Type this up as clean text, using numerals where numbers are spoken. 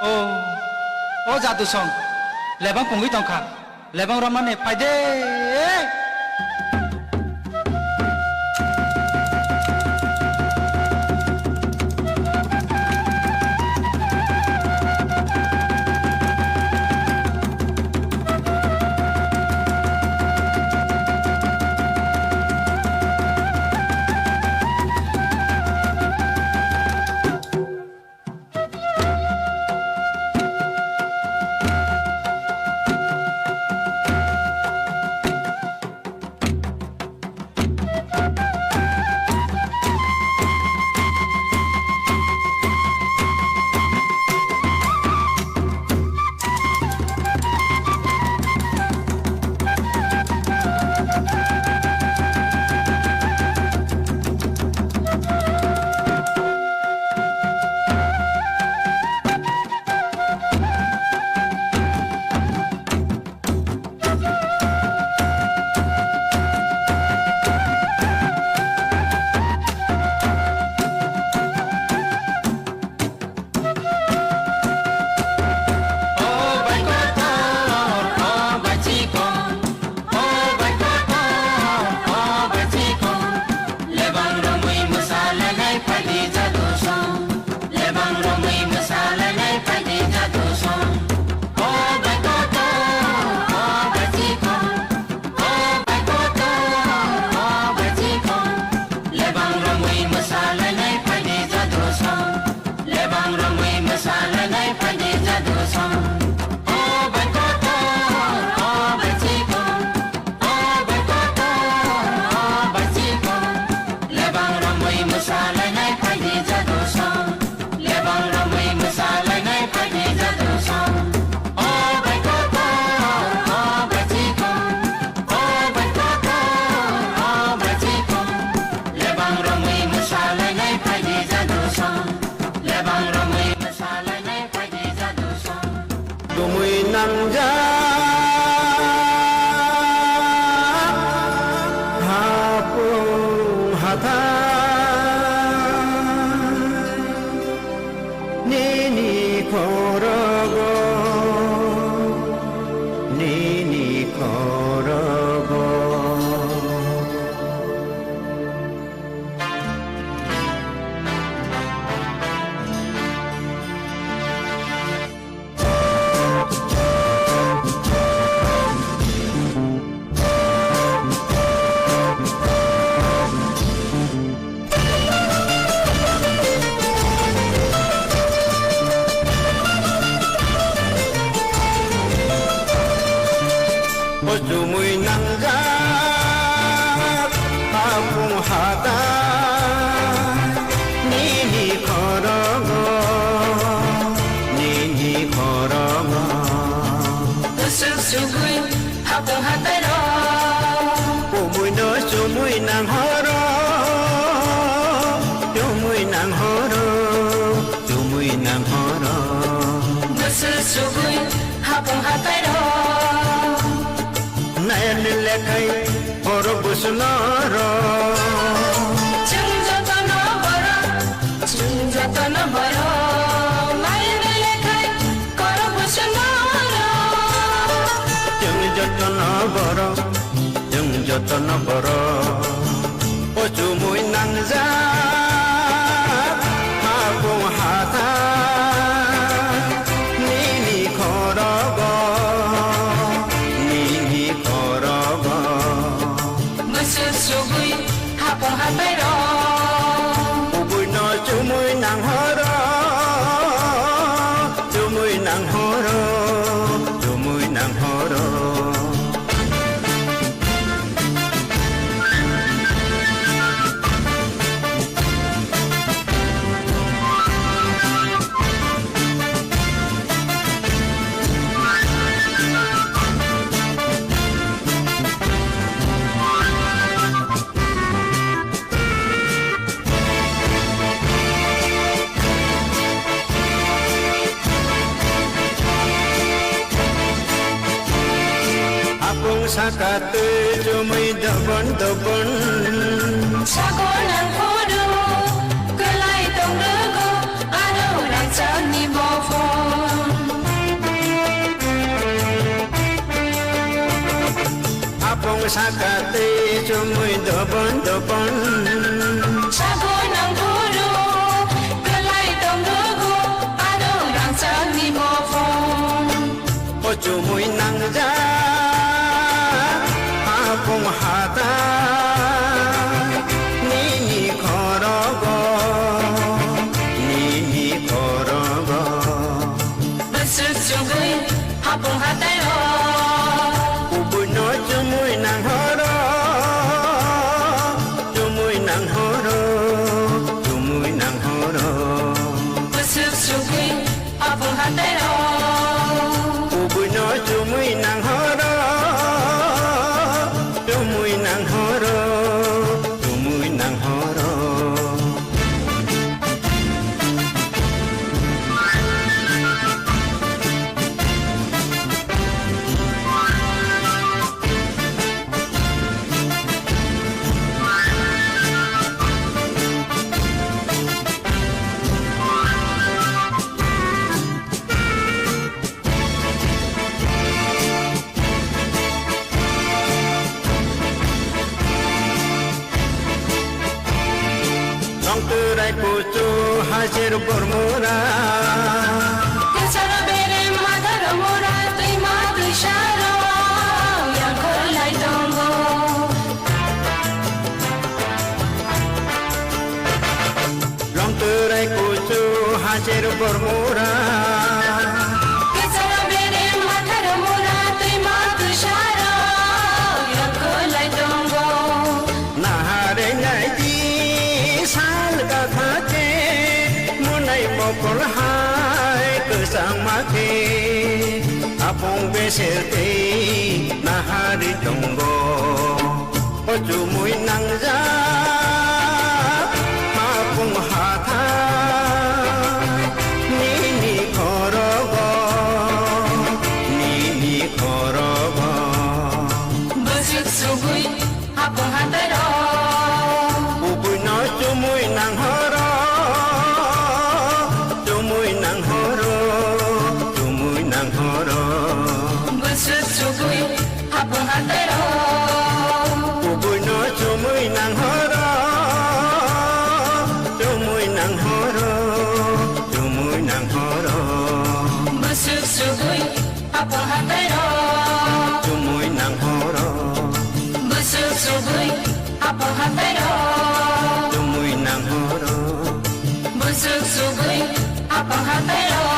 โอ้จ่าตุสงแล้วบางปงวิตองขาแล้วบางรำมันเนี่ยไปเด้যতন বড় ও চুমুই নাংজা হাবু হাতা নিনি খরগ মুসু সুগুই হাবু হাতাই র উবুই ন চুমুই নাংহর চুমুই নাংহর চুমুই নাংহর sakate jumai daban sakonan kodo kelai tong rego aro rang chang ni bo phone sakate chumuy dobon dobon Sago nang guru Galay tong dugo Ano rang sang ni mo phong o chumuy nang ja apong hata ni khorogo ni khorogo Besut sugui Hapong hatay ro ubuy no chumuy nang horo chumuy nang horo chumuy nang horo Besut sugui Hapong hatay ro ubuy no chumuy nang horo chumuy nang horo chumuy nang horo Nongturai pucu hasil bermula Kesara bere madara mura Tui madu syaro Yang kulai tonggo Nongturai pucu hasil bermula Kesara bere madara mura Tui madu syaro Yang kulai tonggo Nahare naiti sal kathate munai mokol hai kesang mati apong besete nahari tonggo ojumuy nang ja apong hatha ni khorogo ni khorogo Besut sugui Hapong hatay ro ubuy no chumuy nang horo chumuy nang horo chumuy nang horo Besut sugui Hapong hatay ro ubuy no chumuy nang horo chumuy nang horo chumuy nang horo Besut sugui Hapong hatay ro chumuy nang horo Besut sugui Hapong hatay ro chumuy nang horo Besut sugui Hapong hatay ro